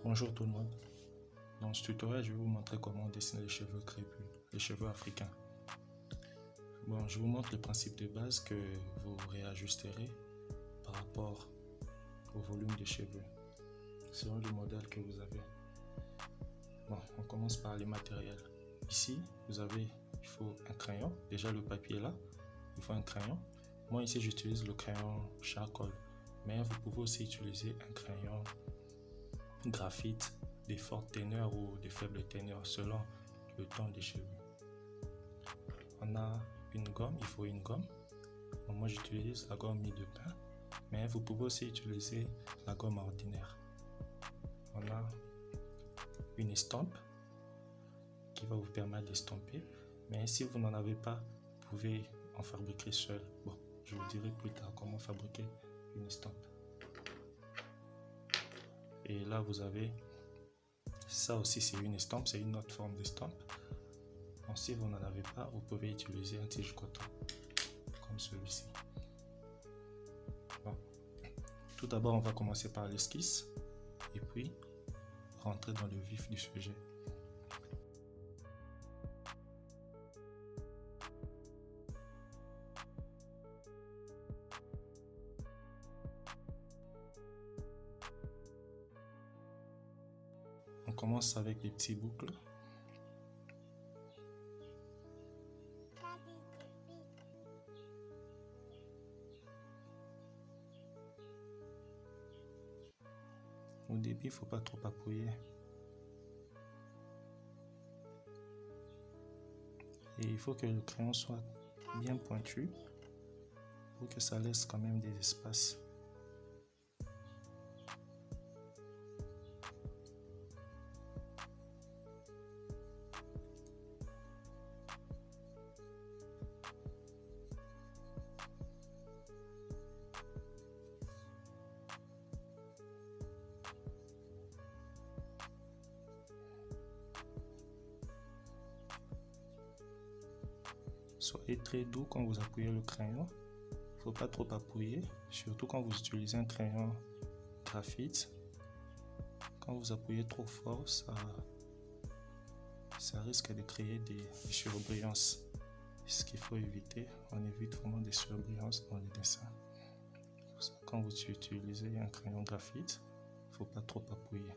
Bonjour tout le monde. Dans ce tutoriel, je vais vous montrer comment dessiner les cheveux crépus, les cheveux africains. Bon, je vous montre le principe de base que vous réajusterez par rapport au volume des cheveux, selon le modèle que vous avez. Bon, on commence par les matériels. Ici, il faut un crayon. Déjà, le papier est là, il faut un crayon. Moi, ici, j'utilise le crayon charcoal, mais vous pouvez aussi utiliser un crayon graphite des fortes teneurs ou des faibles teneurs selon le ton des cheveux. On a une gomme, il faut une gomme. Bon, moi j'utilise la gomme mie de pain, mais vous pouvez aussi utiliser la gomme ordinaire. On a une estampe qui va vous permettre d'estamper, mais si vous n'en avez pas, vous pouvez en fabriquer seul. Bon, je vous dirai plus tard comment fabriquer une estampe. Et là vous avez ça aussi, c'est une estampe, c'est une autre forme d'estampe. Bon, si vous n'en avez pas, vous pouvez utiliser un tige coton comme celui-ci. Bon. Tout d'abord, on va commencer par l'esquisse et puis rentrer dans le vif du sujet. On commence avec les petits boucles. Au début, il ne faut pas trop appuyer. Et il faut que le crayon soit bien pointu pour que ça laisse quand même des espaces. Soyez très doux quand vous appuyez le crayon. Il ne faut pas trop appuyer, surtout quand vous utilisez un crayon graphite. Quand vous appuyez trop fort, ça risque de créer des surbrillances. Ce qu'il faut éviter, on évite vraiment des surbrillances dans les dessins. Pour ça, quand vous utilisez un crayon graphite, il ne faut pas trop appuyer.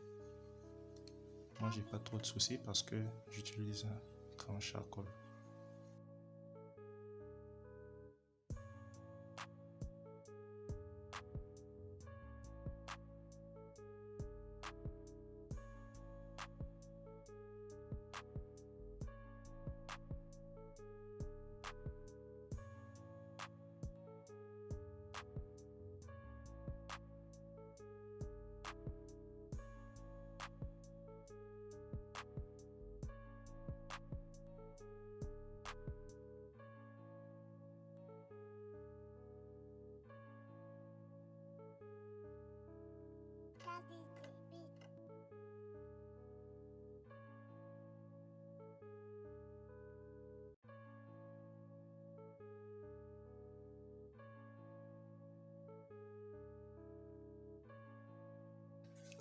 Moi, j'ai pas trop de soucis parce que j'utilise un crayon charcoal.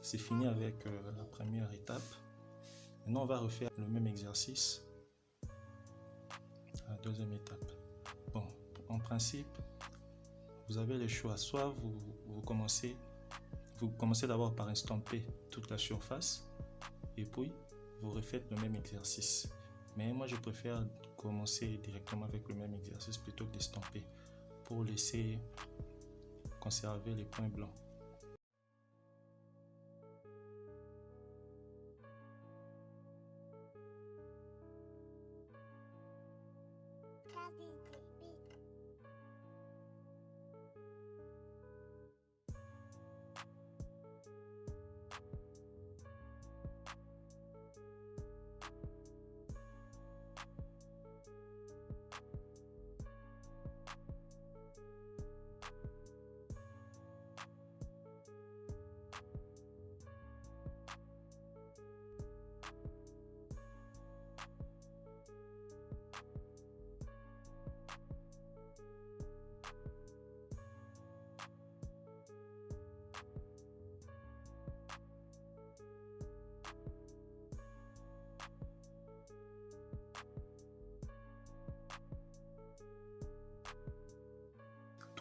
C'est fini avec la première étape. Maintenant, on va refaire le même exercice à la deuxième étape. Bon, en principe, vous avez le choix. Soit vous commencez d'abord par estamper toute la surface et puis vous refaites le même exercice. Mais moi, je préfère commencer directement avec le même exercice plutôt que d'estamper pour laisser conserver les points blancs.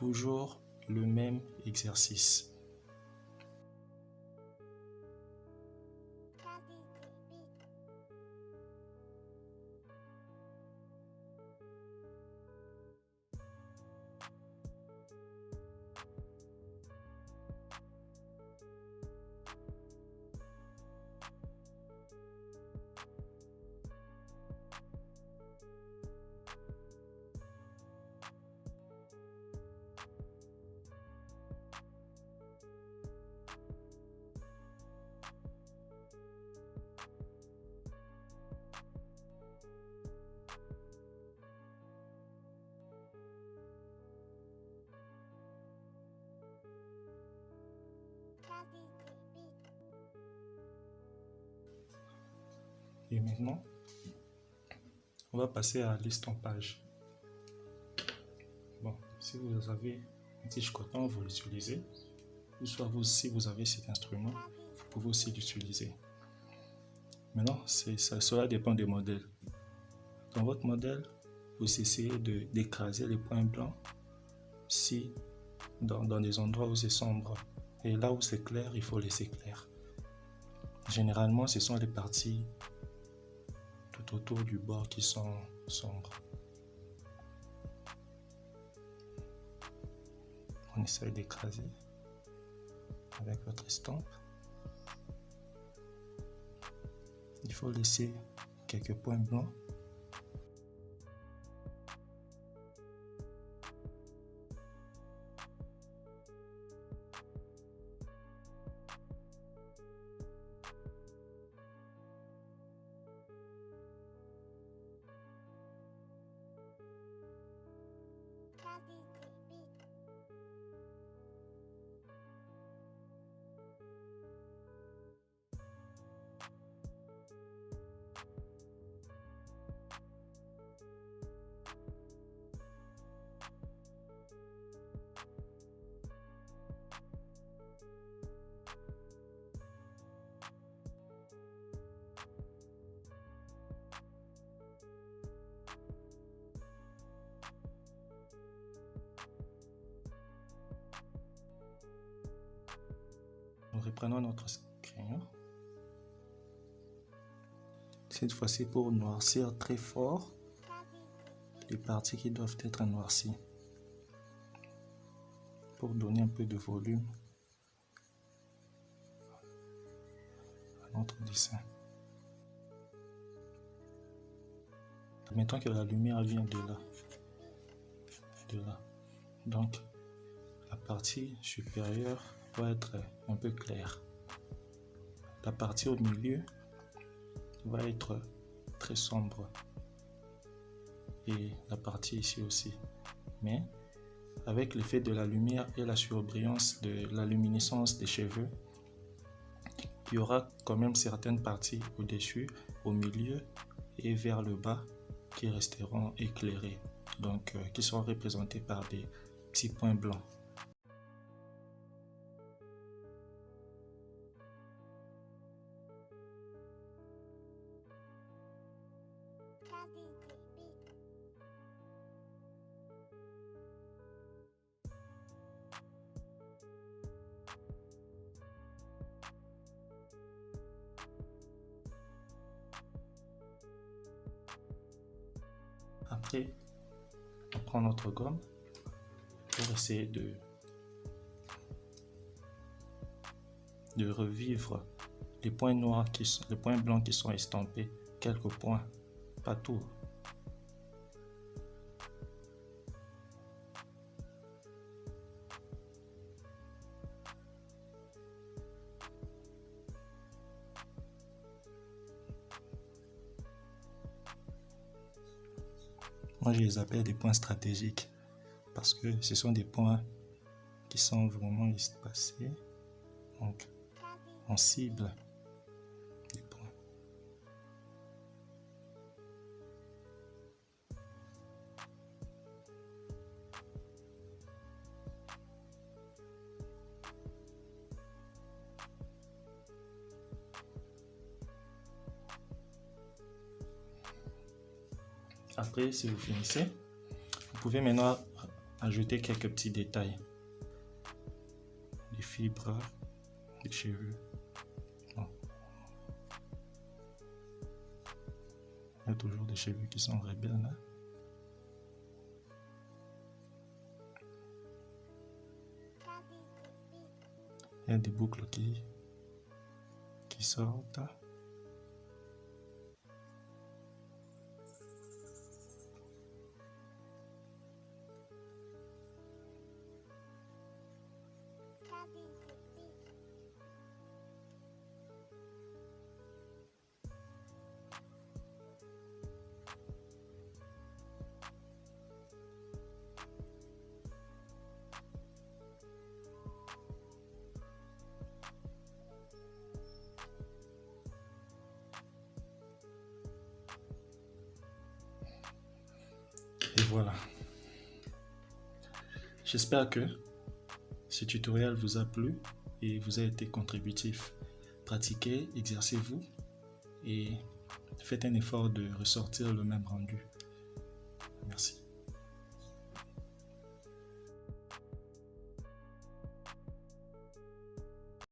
toujours le même exercice. Et maintenant, on va passer à l'estampage. Bon, si vous avez un tige coton, vous l'utilisez. Ou soit si vous avez cet instrument, vous pouvez aussi l'utiliser. Maintenant, cela dépend des modèles. Dans votre modèle, vous essayez d'écraser les points blancs si dans des endroits où c'est sombre. Et là où c'est clair, il faut laisser clair. Généralement, ce sont les parties tout autour du bord qui sont sombres. On essaye d'écraser avec votre estampe. Il faut laisser quelques points blancs. Nous reprenons notre crayon. Cette fois-ci pour noircir très fort les parties qui doivent être noircies. Pour donner un peu de volume à notre dessin. Mettons que la lumière vient de là. Donc, la partie supérieure va être un peu claire. La partie au milieu va être très sombre. Et la partie ici aussi. Mais avec l'effet de la lumière et la surbrillance de la luminescence des cheveux, il y aura quand même certaines parties au-dessus, au milieu et vers le bas qui resteront éclairées, donc qui seront représentées par des petits points blancs. Après, on prend notre gomme pour essayer de revivre les points noirs, les points blancs qui sont estampés, quelques points, pas tout. Moi, je les appelle des points stratégiques parce que ce sont des points qui sont vraiment espacés. Donc, on cible des points. Après, si vous finissez, vous pouvez maintenant ajouter quelques petits détails. Des fibres, des cheveux. Bon. Il y a toujours des cheveux qui sont rebelles là. Il y a des boucles qui sortent. Et voilà. J'espère que ce tutoriel vous a plu et vous a été contributif. Pratiquez, exercez-vous et faites un effort de ressortir le même rendu. Merci.